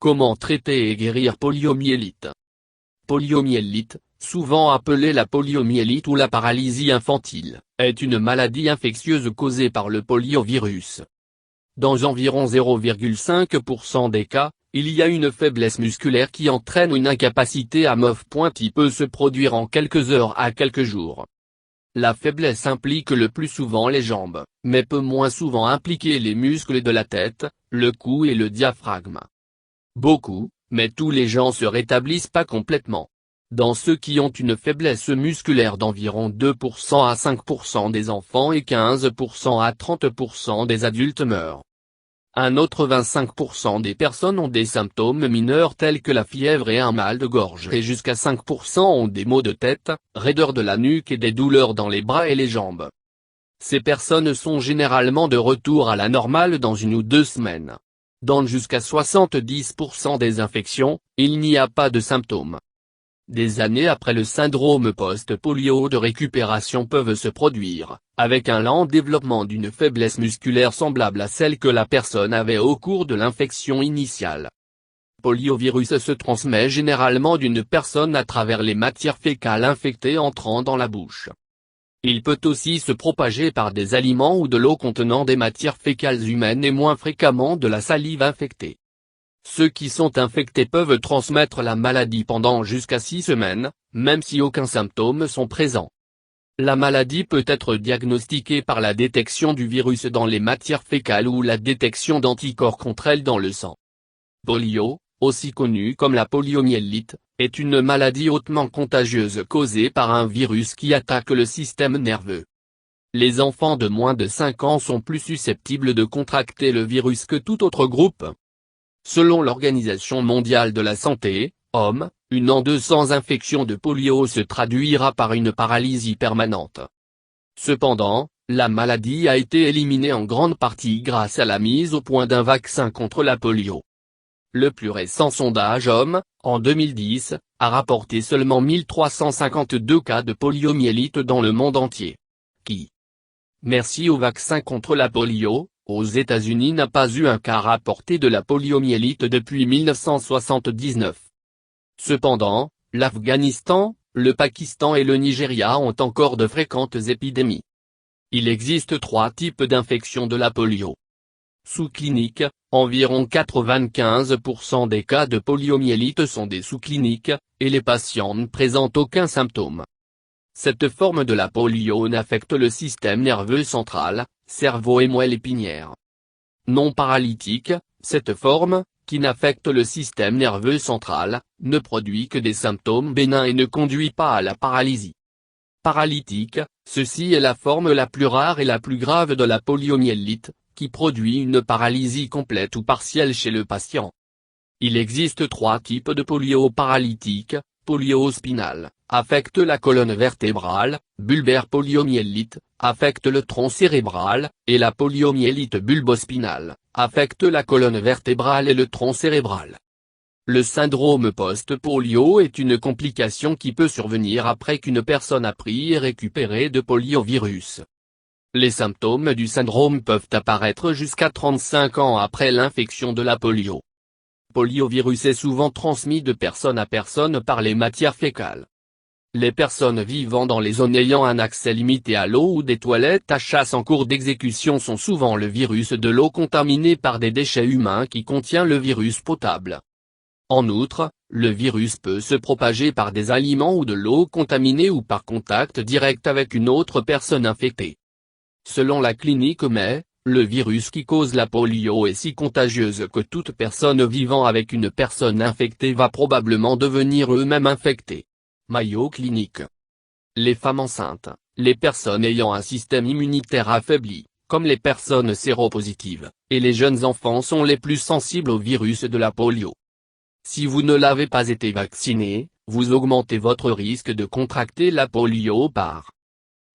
Comment traiter et guérir poliomyélite? Poliomyélite, souvent appelée la poliomyélite ou la paralysie infantile, est une maladie infectieuse causée par le poliovirus. Dans environ 0,5% des cas, il y a une faiblesse musculaire qui entraîne une incapacité à mouvement qui peut se produire en quelques heures à quelques jours. La faiblesse implique le plus souvent les jambes, mais peut moins souvent impliquer les muscles de la tête, le cou et le diaphragme. Beaucoup, mais tous les gens se rétablissent pas complètement. Dans ceux qui ont une faiblesse musculaire d'environ 2% à 5% des enfants et 15% à 30% des adultes meurent. Un autre 25% des personnes ont des symptômes mineurs tels que la fièvre et un mal de gorge et jusqu'à 5% ont des maux de tête, raideur de la nuque et des douleurs dans les bras et les jambes. Ces personnes sont généralement de retour à la normale dans 1 ou 2 semaines. Dans jusqu'à 70% des infections, il n'y a pas de symptômes. Des années après le syndrome post-polio de récupération peuvent se produire, avec un lent développement d'une faiblesse musculaire semblable à celle que la personne avait au cours de l'infection initiale. Le poliovirus se transmet généralement d'une personne à travers les matières fécales infectées entrant dans la bouche. Il peut aussi se propager par des aliments ou de l'eau contenant des matières fécales humaines et moins fréquemment de la salive infectée. Ceux qui sont infectés peuvent transmettre la maladie pendant jusqu'à 6 semaines, même si aucun symptôme sont présents. La maladie peut être diagnostiquée par la détection du virus dans les matières fécales ou la détection d'anticorps contre elle dans le sang. Polio, aussi connue comme la poliomyélite, est une maladie hautement contagieuse causée par un virus qui attaque le système nerveux. Les enfants de moins de 5 ans sont plus susceptibles de contracter le virus que tout autre groupe. Selon l'Organisation mondiale de la santé, OMS, 1 en 2 sans infection de polio se traduira par une paralysie permanente. Cependant, la maladie a été éliminée en grande partie grâce à la mise au point d'un vaccin contre la polio. Le plus récent sondage OMS, en 2010, a rapporté seulement 1352 cas de poliomyélite dans le monde entier. Merci au vaccin contre la polio, aux États-Unis n'a pas eu un cas rapporté de la poliomyélite depuis 1979. Cependant, l'Afghanistan, le Pakistan et le Nigeria ont encore de fréquentes épidémies. Il existe 3 types d'infection de la polio. Sous-clinique, environ 95% des cas de poliomyélite sont des sous-cliniques, et les patients ne présentent aucun symptôme. Cette forme de la polio n'affecte le système nerveux central, cerveau et moelle épinière. Non paralytique, cette forme, qui n'affecte le système nerveux central, ne produit que des symptômes bénins et ne conduit pas à la paralysie. Paralytique, ceci est la forme la plus rare et la plus grave de la poliomyélite, qui produit une paralysie complète ou partielle chez le patient. Il existe 3 types de polio paralytique. Polio spinal, affecte la colonne vertébrale, bulbaire poliomyélite, affecte le tronc cérébral, et la poliomyélite bulbospinale, affecte la colonne vertébrale et le tronc cérébral. Le syndrome post-polio est une complication qui peut survenir après qu'une personne a pris et récupéré de poliovirus. Les symptômes du syndrome peuvent apparaître jusqu'à 35 ans après l'infection de la polio. Le poliovirus est souvent transmis de personne à personne par les matières fécales. Les personnes vivant dans les zones ayant un accès limité à l'eau ou des toilettes à chasse en cours d'exécution sont souvent le virus de l'eau contaminée par des déchets humains qui contient le virus potable. En outre, le virus peut se propager par des aliments ou de l'eau contaminée ou par contact direct avec une autre personne infectée. Selon la clinique OMS, le virus qui cause la polio est si contagieuse que toute personne vivant avec une personne infectée va probablement devenir eux-mêmes infectés. Mayo Clinic. Les femmes enceintes, les personnes ayant un système immunitaire affaibli, comme les personnes séropositives, et les jeunes enfants sont les plus sensibles au virus de la polio. Si vous ne l'avez pas été vacciné, vous augmentez votre risque de contracter la polio par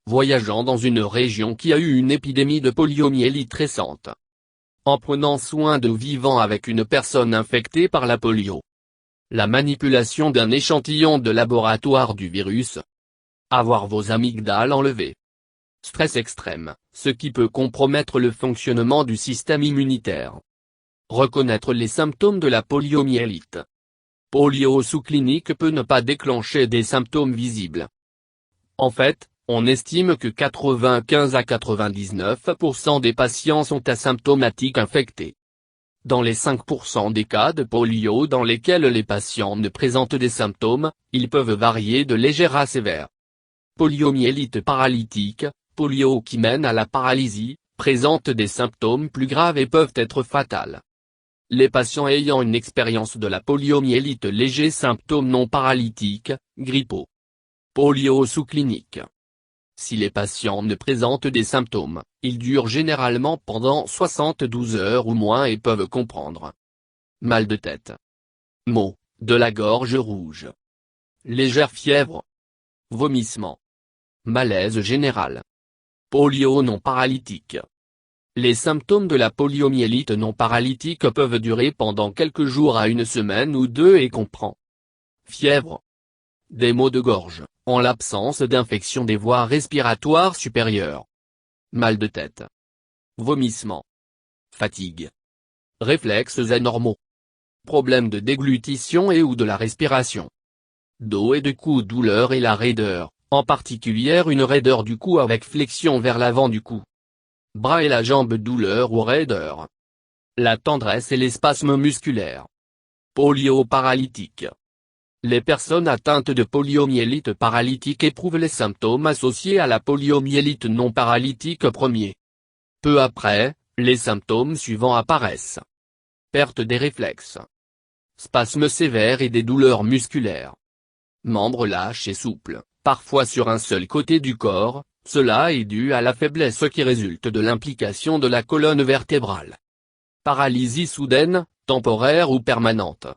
voyageant dans une région qui a eu une épidémie de poliomyélite récente. En prenant soin de vivant avec une personne infectée par la polio. La manipulation d'un échantillon de laboratoire du virus. Avoir vos amygdales enlevées. Stress extrême, ce qui peut compromettre le fonctionnement du système immunitaire. Reconnaître les symptômes de la poliomyélite. Polio sous-clinique peut ne pas déclencher des symptômes visibles. En fait, on estime que 95 à 99% des patients sont asymptomatiques infectés. Dans les 5% des cas de polio dans lesquels les patients ne présentent des symptômes, ils peuvent varier de légers à sévères. Poliomyélite paralytique, polio qui mène à la paralysie, présente des symptômes plus graves et peuvent être fatals. Les patients ayant une expérience de la poliomyélite légers symptômes non paralytiques, grippeaux. Polio sous-clinique. Si les patients ne présentent des symptômes, ils durent généralement pendant 72 heures ou moins et peuvent comprendre. Mal de tête. Maux, de la gorge rouge. Légère fièvre. Vomissement. Malaise général. Polio non paralytique. Les symptômes de la poliomyélite non paralytique peuvent durer pendant quelques jours à une semaine ou deux et comprend. Fièvre. Des maux de gorge, en l'absence d'infection des voies respiratoires supérieures. Mal de tête. Vomissement. Fatigue. Réflexes anormaux. Problèmes de déglutition et ou de la respiration. Dos et de cou, douleur et la raideur, en particulier une raideur du cou avec flexion vers l'avant du cou. Bras et la jambe, douleur ou raideur. La tendresse et les spasmes musculaires. Polio paralytique. Les personnes atteintes de poliomyélite paralytique éprouvent les symptômes associés à la poliomyélite non paralytique premier. Peu après, les symptômes suivants apparaissent. Perte des réflexes. Spasmes sévères et des douleurs musculaires. Membres lâches et souples, parfois sur un seul côté du corps, cela est dû à la faiblesse qui résulte de l'implication de la colonne vertébrale. Paralysie soudaine, temporaire ou permanente.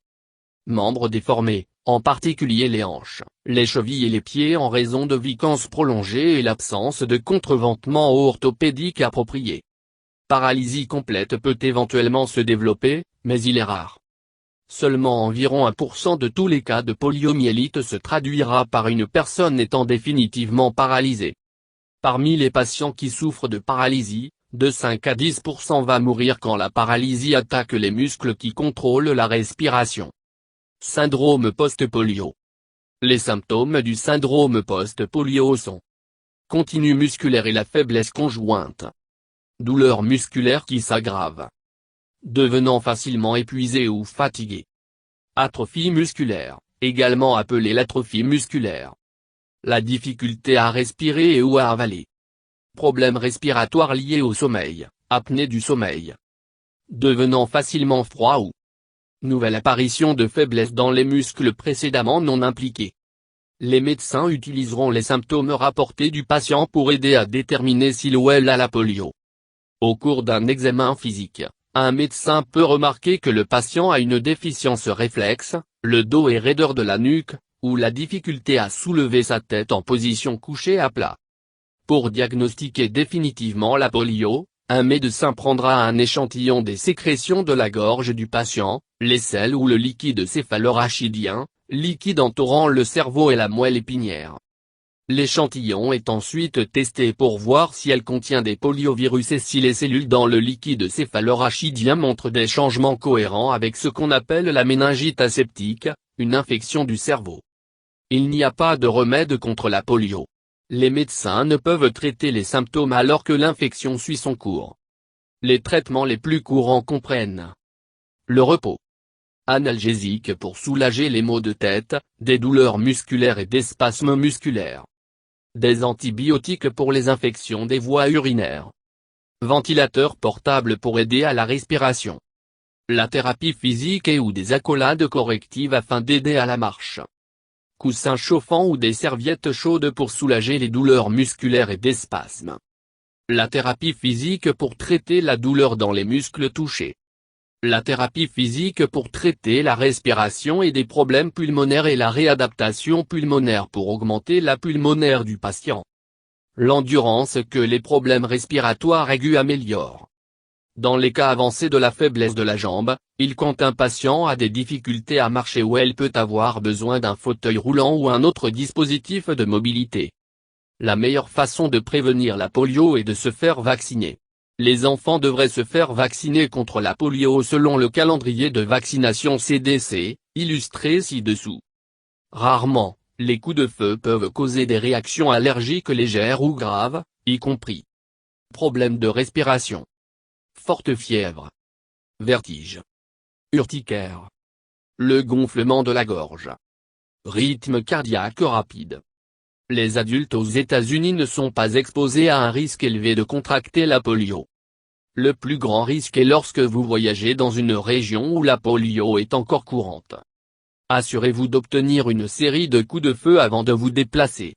Membres déformés, en particulier les hanches, les chevilles et les pieds en raison de vacances prolongées et l'absence de contreventement orthopédique approprié. Paralysie complète peut éventuellement se développer, mais il est rare. Seulement environ 1% de tous les cas de poliomyélite se traduira par une personne étant définitivement paralysée. Parmi les patients qui souffrent de paralysie, de 5 à 10% va mourir quand la paralysie attaque les muscles qui contrôlent la respiration. Syndrome post-polio. Les symptômes du syndrome post-polio sont continu musculaire et la faiblesse conjointe. Douleurs musculaires qui s'aggravent. Devenant facilement épuisé ou fatigué. Atrophie musculaire, également appelée l'atrophie musculaire. La difficulté à respirer et ou à avaler. Problèmes respiratoires liés au sommeil, apnée du sommeil. Devenant facilement froid ou nouvelle apparition de faiblesse dans les muscles précédemment non impliqués. Les médecins utiliseront les symptômes rapportés du patient pour aider à déterminer s'il ou elle a la polio. Au cours d'un examen physique, un médecin peut remarquer que le patient a une déficience réflexe, le dos est raideur de la nuque, ou la difficulté à soulever sa tête en position couchée à plat. Pour diagnostiquer définitivement la polio, un médecin prendra un échantillon des sécrétions de la gorge du patient, les selles ou le liquide céphalorachidien, liquide entourant le cerveau et la moelle épinière. L'échantillon est ensuite testé pour voir si elle contient des poliovirus et si les cellules dans le liquide céphalorachidien montrent des changements cohérents avec ce qu'on appelle la méningite aseptique, une infection du cerveau. Il n'y a pas de remède contre la polio. Les médecins ne peuvent traiter les symptômes alors que l'infection suit son cours. Les traitements les plus courants comprennent le repos, analgésique pour soulager les maux de tête, des douleurs musculaires et des spasmes musculaires, des antibiotiques pour les infections des voies urinaires, ventilateur portable pour aider à la respiration, la thérapie physique et ou des accolades correctives afin d'aider à la marche, coussins chauffants ou des serviettes chaudes pour soulager les douleurs musculaires et des spasmes. La thérapie physique pour traiter la douleur dans les muscles touchés. La thérapie physique pour traiter la respiration et des problèmes pulmonaires et la réadaptation pulmonaire pour augmenter la pulmonaire du patient. L'endurance que les problèmes respiratoires aigus améliorent. Dans les cas avancés de la faiblesse de la jambe, quand un patient a des difficultés à marcher ou elle peut avoir besoin d'un fauteuil roulant ou un autre dispositif de mobilité. La meilleure façon de prévenir la polio est de se faire vacciner. Les enfants devraient se faire vacciner contre la polio selon le calendrier de vaccination CDC, illustré ci-dessous. Rarement, les coups de feu peuvent causer des réactions allergiques légères ou graves, y compris problèmes de respiration, forte fièvre, vertige, urticaire, le gonflement de la gorge, rythme cardiaque rapide. Les adultes aux États-Unis ne sont pas exposés à un risque élevé de contracter la polio. Le plus grand risque est lorsque vous voyagez dans une région où la polio est encore courante. Assurez-vous d'obtenir une série de coups de feu avant de vous déplacer.